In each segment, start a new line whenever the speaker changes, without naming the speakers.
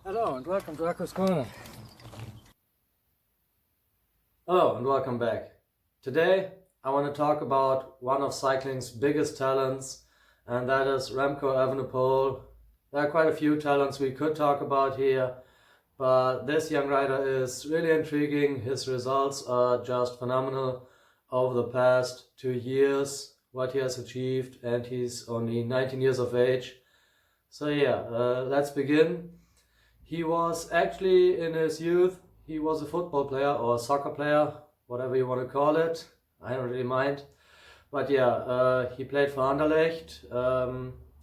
Hello and welcome to Akku's Corner.
Hello and welcome back. Today I want to talk about one of cycling's biggest talents, and that is Remco Evenepoel. There are quite a few talents we could talk about here, but this young rider is really intriguing. His results are just phenomenal over the past 2 years, what he has achieved, and he's only 19 years of age. So let's begin. He was actually in his youth, he was a football player or a soccer player, whatever you want to call it. I don't really mind. But he played for Anderlecht,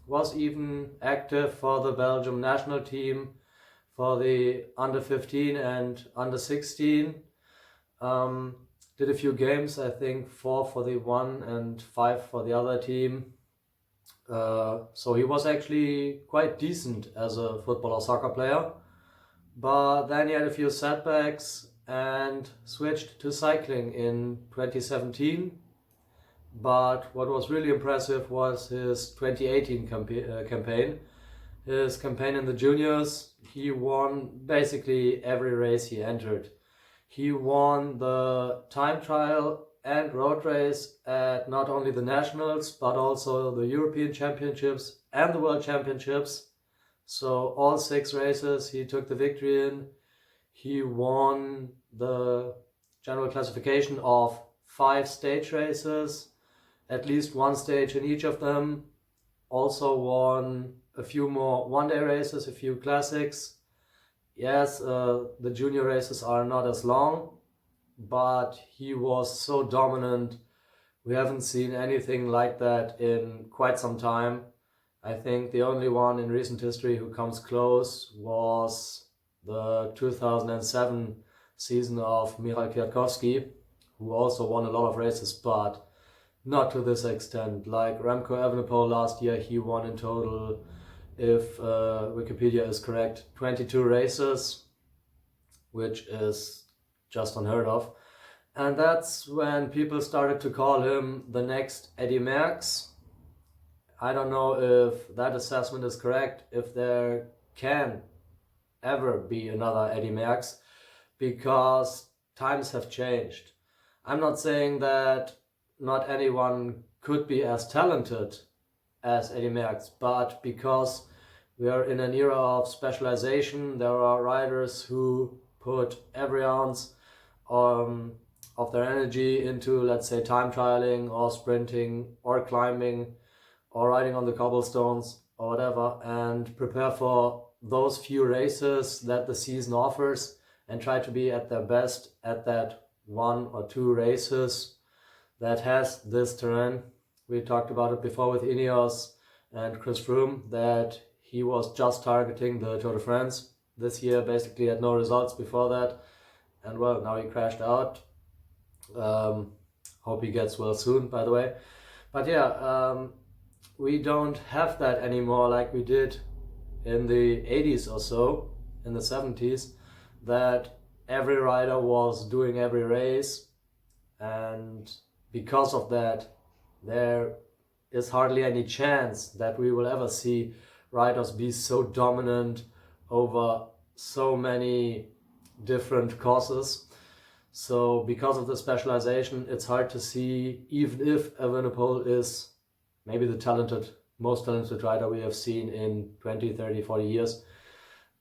was even active for the Belgium national team for the under 15 and under 16. Um, did a few games, I think 4 for the one and 5 for the other team. So he was actually quite decent as a football or soccer player. But then he had a few setbacks and switched to cycling in 2017. But what was really impressive was his 2018 campaign. His campaign in the juniors, he won basically every race he entered. He won the time trial and road race at not only the nationals, but also the European Championships and the World Championships. So all 6 races he took the victory in. He won the general classification of 5 stage races, at least 1 stage in each of them. Also won a few more one-day races, a few classics. Yes, the junior races are not as long, but he was so dominant. We haven't seen anything like that in quite some time. I think the only one in recent history who comes close was the 2007 season of Michał Kwiatkowski, who also won a lot of races, but not to this extent. Like Remco Evenepoel last year, he won in total, if Wikipedia is correct, 22 races, which is just unheard of. And that's when people started to call him the next Eddy Merckx. I don't know if that assessment is correct, if there can ever be another Eddy Merckx, because times have changed. I'm not saying that not anyone could be as talented as Eddy Merckx, but because we are in an era of specialization, there are riders who put every ounce of their energy into, let's say, time trialing or sprinting or climbing or riding on the cobblestones or whatever, and prepare for those few races that the season offers and try to be at their best at that 1 or 2 races that has this terrain. We talked about it before with Ineos and Chris Froome, that he was just targeting the Tour de France this year, basically had no results before that, and well, now he crashed out. Hope he gets well soon, by the way. But we don't have that anymore like we did in the 80s or so, in the 70s, that every rider was doing every race, and because of that there is hardly any chance that we will ever see riders be so dominant over so many different courses. So because of the specialization, it's hard to see, even if Evenepoel is maybe the most talented rider we have seen in 20, 30, 40 years,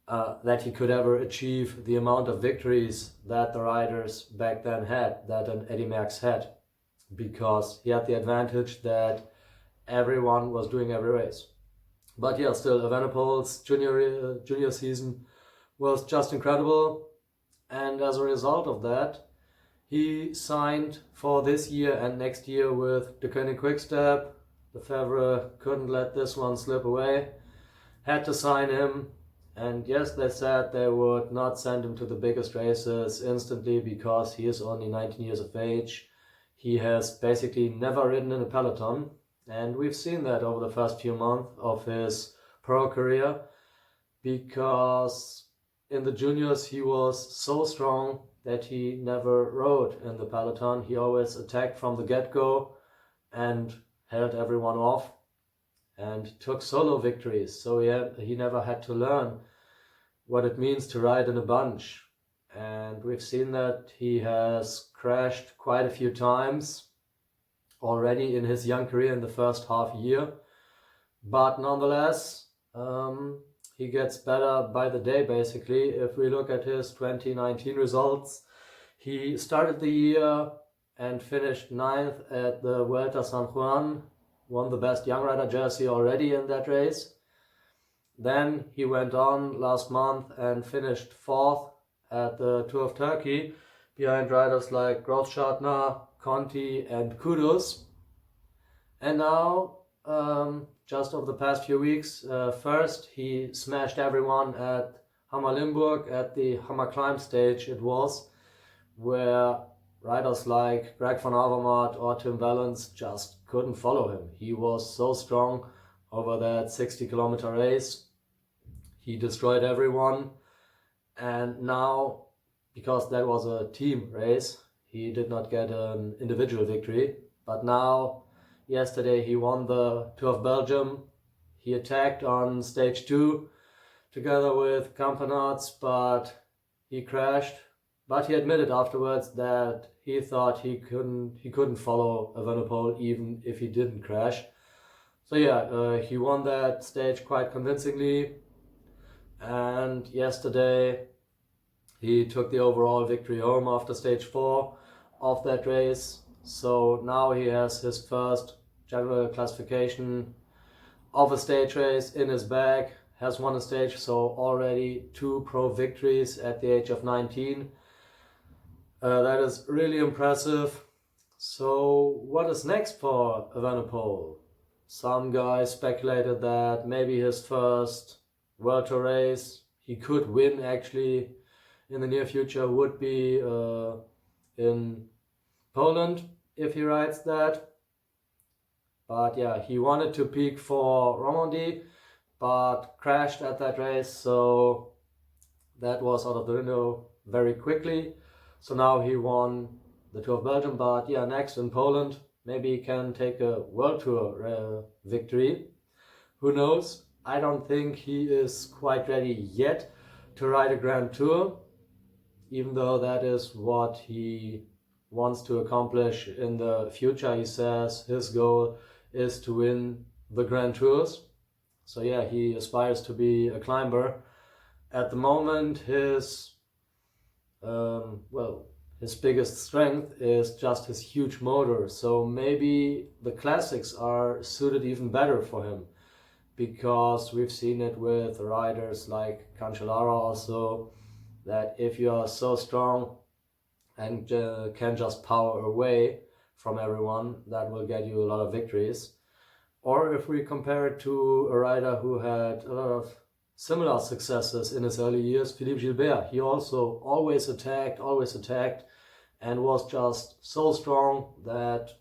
that he could ever achieve the amount of victories that the riders back then had, that an Eddy Merckx had, because he had the advantage that everyone was doing every race. But still, Evenepoel's junior season was just incredible, and as a result of that, he signed for this year and next year with the Koenig Quickstep. Lefebvre couldn't let this one slip away, had to sign him, and yes, they said they would not send him to the biggest races instantly because he is only 19 years of age. He has basically never ridden in a peloton, and we've seen that over the first few months of his pro career, because in the juniors he was so strong that he never rode in the peloton. He always attacked from the get-go and held everyone off and took solo victories. So he never had to learn what it means to ride in a bunch. And we've seen that he has crashed quite a few times already in his young career in the first half year. But nonetheless, he gets better by the day, basically. If we look at his 2019 results, he started the year and finished 9th at the Vuelta San Juan, won the best young rider jersey already in that race. Then he went on last month and finished 4th at the Tour of Turkey, behind riders like Großschartner, Conti and Kudus. And now, just over the past few weeks, first he smashed everyone at Hammer Limburg at the Hammer Climb stage it was, where riders like Greg van Avermaet or Tim Wellens just couldn't follow him. He was so strong over that 60-kilometer race. He destroyed everyone, and now, because that was a team race, he did not get an individual victory. But now, yesterday he won the Tour of Belgium. He attacked on stage 2 together with Campenaerts, but he crashed. But he admitted afterwards that he thought he couldn't follow Evenepoel even if he didn't crash. So yeah, he won that stage quite convincingly. And yesterday he took the overall victory home after stage 4 of that race. So now he has his first general classification of a stage race in his bag, has won a stage, so already 2 pro victories at the age of 19. That is really impressive. So what is next for Evenepoel? Some guys speculated that maybe his first World Tour race he could win actually in the near future would be in Poland if he rides that. But yeah, he wanted to peak for Romandie but crashed at that race, so that was out of the window very quickly. So now he won the Tour of Belgium, but yeah, next in Poland, maybe he can take a World Tour victory. Who knows? I don't think he is quite ready yet to ride a Grand Tour, even though that is what he wants to accomplish in the future. He says his goal is to win the Grand Tours. So yeah, he aspires to be a climber. At the moment, his biggest strength is just his huge motor. So maybe the classics are suited even better for him, because we've seen it with riders like Cancellara also, that if you are so strong and can just power away from everyone, that will get you a lot of victories. Or if we compare it to a rider who had a lot of similar successes in his early years, Philippe Gilbert, he also always attacked, and was just so strong that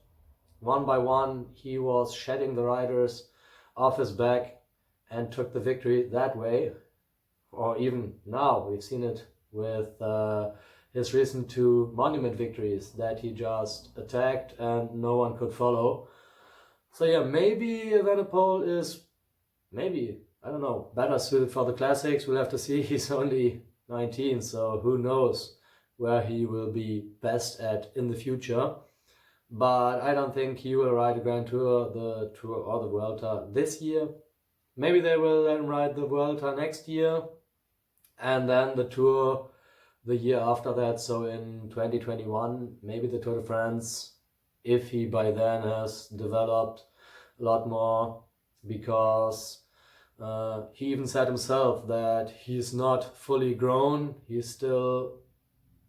one by one he was shedding the riders off his back and took the victory that way. Or even now, we've seen it with his recent 2 monument victories, that he just attacked and no one could follow. So yeah, maybe Evenepoel is, I don't know, better suited for the classics. We'll have to see. He's only 19, so who knows where he will be best at in the future. But I don't think he will ride a Grand Tour, the Tour or the Vuelta this year. Maybe they will let him ride the Vuelta next year, and then the Tour the year after that. So in 2021, maybe the Tour de France, if he by then has developed a lot more, because he even said himself that he's not fully grown. He's still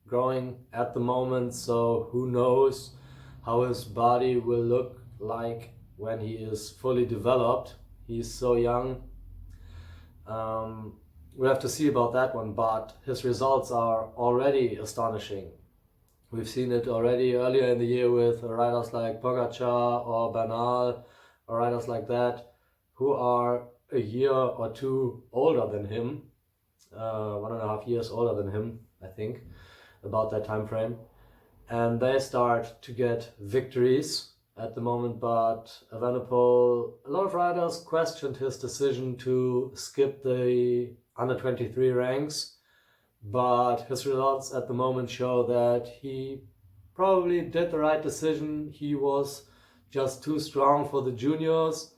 growing at the moment, so who knows how his body will look like when he is fully developed. He's so young. We'll have to see about that one, but his results are already astonishing. We've seen it already earlier in the year with riders like Pogacar or Bernal, or riders like that, who are a year or 2 older than him, 1.5 years older than him, I think, about that time frame. And they start to get victories at the moment, but Evenepoel, a lot of riders questioned his decision to skip the under 23 ranks, but his results at the moment show that he probably did the right decision. He was just too strong for the juniors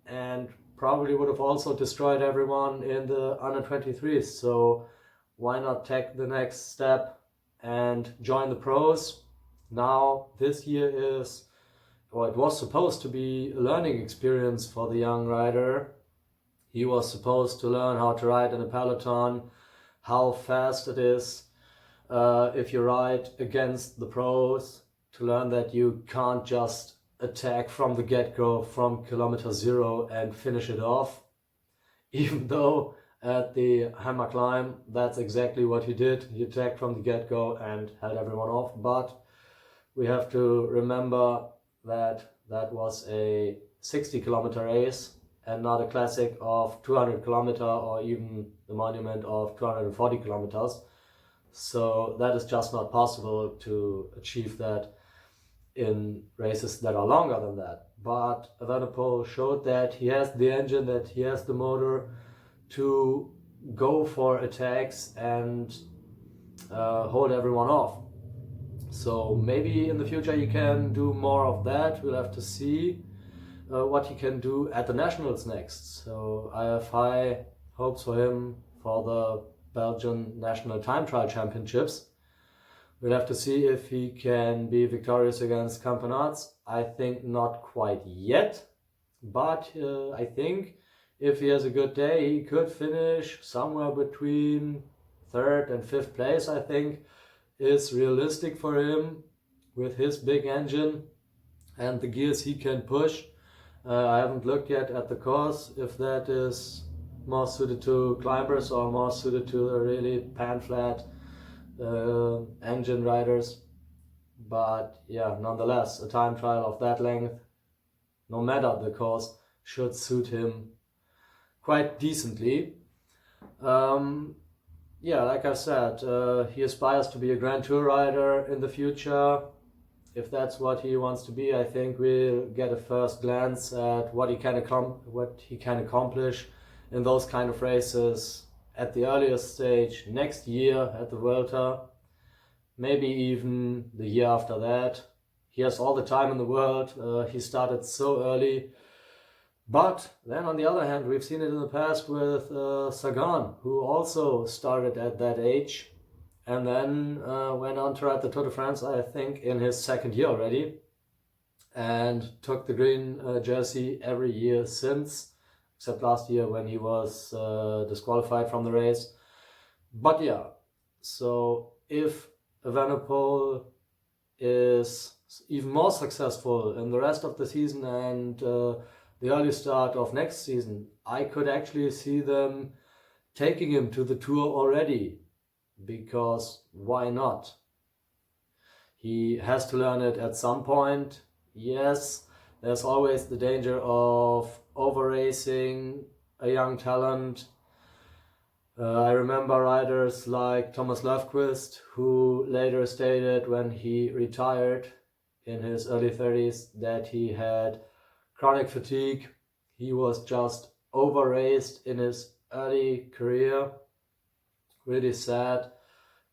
and probably would have also destroyed everyone in the under 23s. So why not take the next step and join the pros? Now this year is, or it was supposed to be, a learning experience for the young rider. He was supposed to learn how to ride in a peloton, how fast it is if you ride against the pros, to learn that you can't just attack from the get-go from kilometer 0 and finish it off, even though at the hammer climb that's exactly what he did. He attacked from the get-go and held everyone off, but we have to remember that that was a 60-kilometer race and not a classic of 200 kilometer or even the monument of 240 kilometers. So that is just not possible to achieve that in races that are longer than that. But Evenepoel showed that he has the engine, that he has the motor to go for attacks and hold everyone off. So maybe in the future he can do more of that. We'll have to see what he can do at the nationals next. So I have high hopes for him for the Belgian National Time Trial Championships. We'll have to see if he can be victorious against Campeonato. I think not quite yet, but I think if he has a good day, he could finish somewhere between 3rd and 5th place, I think, is realistic for him with his big engine and the gears he can push. I haven't looked yet at the course, if that is more suited to climbers or more suited to the really pan-flat engine riders. But yeah, nonetheless, a time trial of that length, no matter the course, should suit him quite decently. Yeah, like I said, he aspires to be a Grand Tour rider in the future. If that's what he wants to be, I think we'll get a first glance at what he can accomplish in those kind of races at the earliest stage next year at the Vuelta, maybe even the year after that. He has all the time in the world. He started so early. But then on the other hand, we've seen it in the past with Sagan, who also started at that age and then went on to ride the Tour de France, I think, in his 2nd year already, and took the green jersey every year since, except last year when he was disqualified from the race. But yeah, so if Evenepoel is even more successful in the rest of the season and the early start of next season, I could actually see them taking him to the Tour already, because why not? He has to learn it at some point. Yes, there's always the danger of over-racing a young talent. I remember riders like Thomas Löfqvist, who later stated when he retired in his early 30s that he had chronic fatigue. He was just over-raced in his early career. Really sad,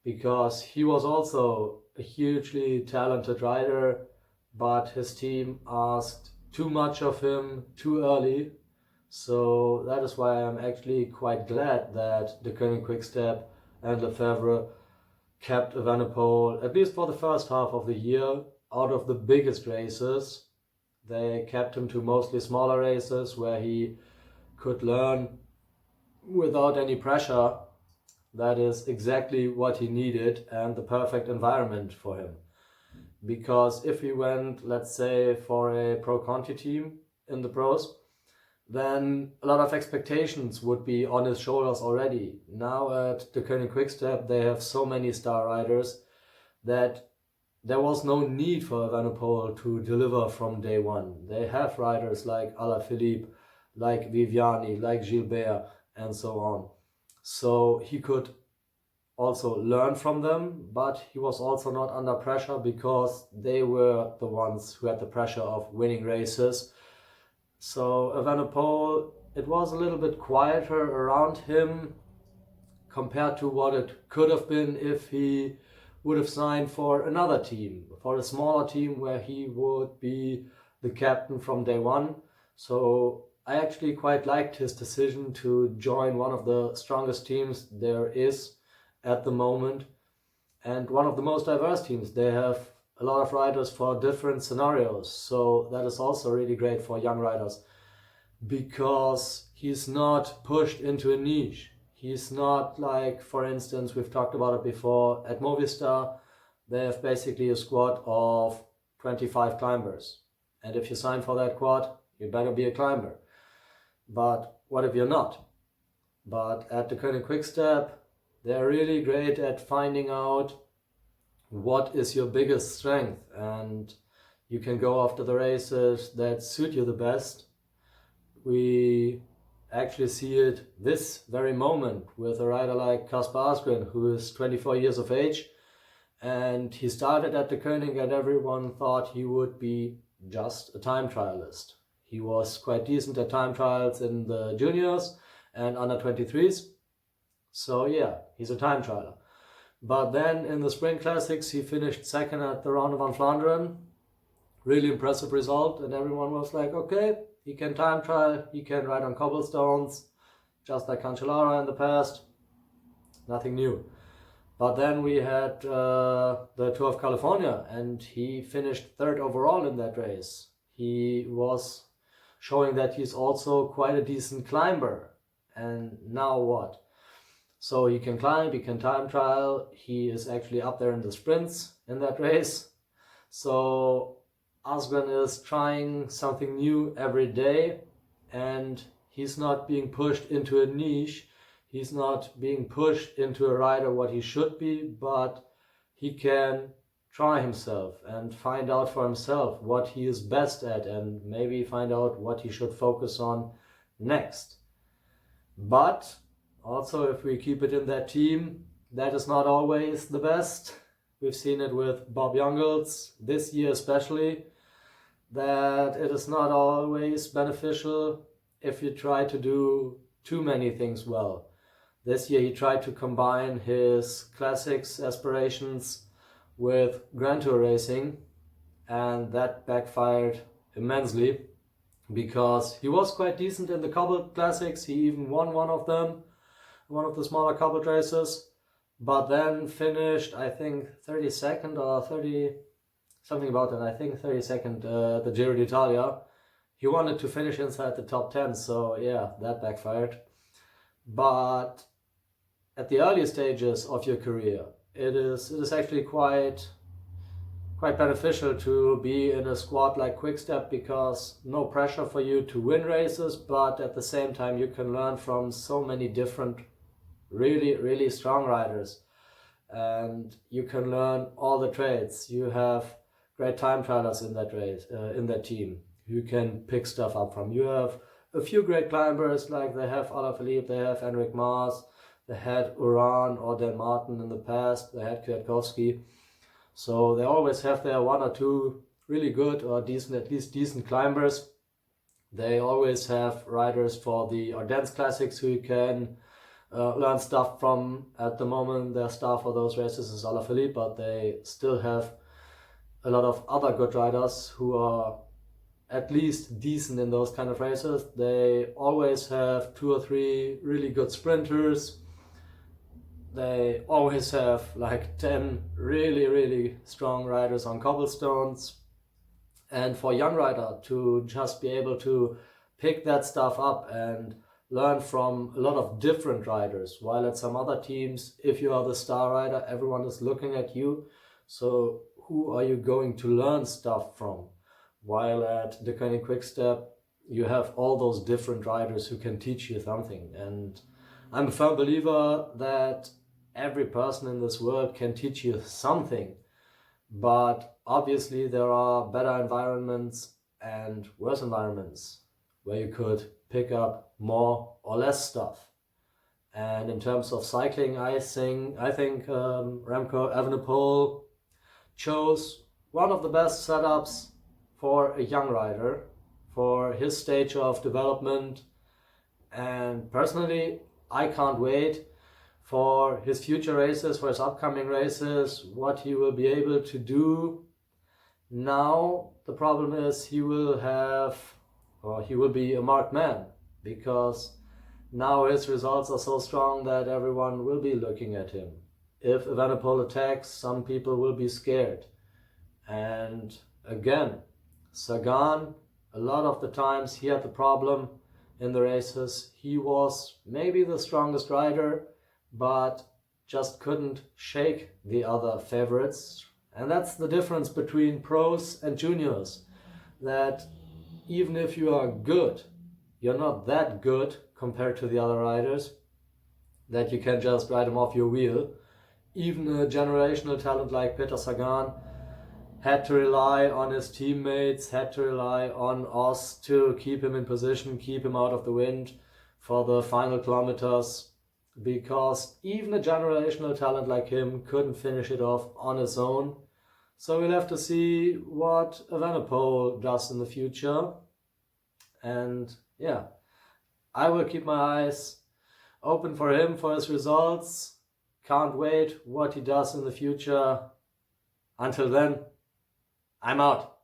because he was also a hugely talented rider, but his team asked too much of him too early. So that is why I'm actually quite glad that the Koenig Quick-Step and Lefebvre kept Evenepoel, at least for the first half of the year, out of the biggest races. They kept him to mostly smaller races where he could learn without any pressure. That is exactly what he needed and the perfect environment for him. Because if he went, let's say, for a Pro Conti team in the pros, then a lot of expectations would be on his shoulders already. Now at the Koenig Quick-Step, they have so many star riders that there was no need for Evenepoel to deliver from day one. They have riders like Alaphilippe, like Viviani, like Gilbert, and so on. So he could also learn from them, but he was also not under pressure because they were the ones who had the pressure of winning races. So Evenepoel, it was a little bit quieter around him compared to what it could have been if he would have signed for another team, for a smaller team where he would be the captain from day one. So I actually quite liked his decision to join one of the strongest teams there is at the moment, and one of the most diverse teams. They have a lot of riders for different scenarios, so that is also really great for young riders, because he's not pushed into a niche. He's not like, for instance, we've talked about it before, at Movistar, they have basically a squad of 25 climbers. And if you sign for that squad, you better be a climber. But what if you're not? But at the Koenig Quick-Step, they're really great at finding out what is your biggest strength, and you can go after the races that suit you the best. We actually see it this very moment with a rider like Kasper Asgreen, who is 24 years of age, and he started at the Koenig and everyone thought he would be just a time trialist. He was quite decent at time trials in the juniors and under 23s, so yeah, he's a time trialer. But then in the Spring Classics he finished second at the Ronde van Vlaanderen, really impressive result, and everyone was like, okay, he can time trial, he can ride on cobblestones, just like Cancellara in the past. Nothing new. But then we had the Tour of California, and he finished third overall in that race. He was showing that he's also quite a decent climber. And now what? So he can climb, he can time trial, he is actually up there in the sprints in that race. So Asgreen is trying something new every day, and he's not being pushed into a niche. He's not being pushed into a rider what he should be, but he can try himself and find out for himself what he is best at, and maybe find out what he should focus on next. But also, if we keep it in that team, that is not always the best. We've seen it with Bob Jungels this year especially, that it is not always beneficial if you try to do too many things well. This year he tried to combine his classics aspirations with Grand Tour racing, and that backfired immensely, because he was quite decent in the cobbled classics. He even won one of them, one of the smaller cobbled races, but then finished, I think, 32nd or 30, something about that, I think 32nd the Giro d'Italia. He wanted to finish inside the top 10, so yeah, that backfired. But at the early stages of your career, it is actually quite beneficial to be in a squad like Quick-Step, because no pressure for you to win races, but at the same time you can learn from so many different really strong riders, and you can learn all the trades. You have great time trialers in that race, in that team, you can pick stuff up from. You have a few great climbers, like they have Alaphilippe, they have Enric Mas, they had Uran or Dan Martin in the past, they had Kwiatkowski. So they always have their one or two really good or decent, at least decent climbers. They always have riders for the Ardennes Classics who you can learn stuff from. At the moment their star for those races is Alaphilippe, but they still have a lot of other good riders who are at least decent in those kind of races. They always have 2 or 3 really good sprinters. They always have like 10 really strong riders on cobblestones. And for a young rider to just be able to pick that stuff up and learn from a lot of different riders, while at some other teams, if you are the star rider, everyone is looking at you. So who are you going to learn stuff from? While at the Koenig Quick-Step, you have all those different riders who can teach you something. And I'm a firm believer that every person in this world can teach you something. But obviously there are better environments and worse environments where you could pick up more or less stuff. And in terms of cycling, I think Remco Evenepoel chose one of the best setups for a young rider, for his stage of development. And personally, I can't wait for his future races, for his upcoming races, what he will be able to do. Now the problem is he will be a marked man, because now his results are so strong that everyone will be looking at him. If Evenepoel attacks, some people will be scared. And again, Sagan, a lot of the times he had the problem in the races. He was maybe the strongest rider, but just couldn't shake the other favorites. And that's the difference between pros and juniors, that even if you are good, you're not that good compared to the other riders, that you can just ride them off your wheel. Even a generational talent like Peter Sagan had to rely on his teammates, had to rely on us to keep him in position, keep him out of the wind for the final kilometers, because even a generational talent like him couldn't finish it off on his own. So we'll have to see what Evenepoel does in the future. And yeah, I will keep my eyes open for him, for his results. Can't wait what he does in the future. Until then, I'm out.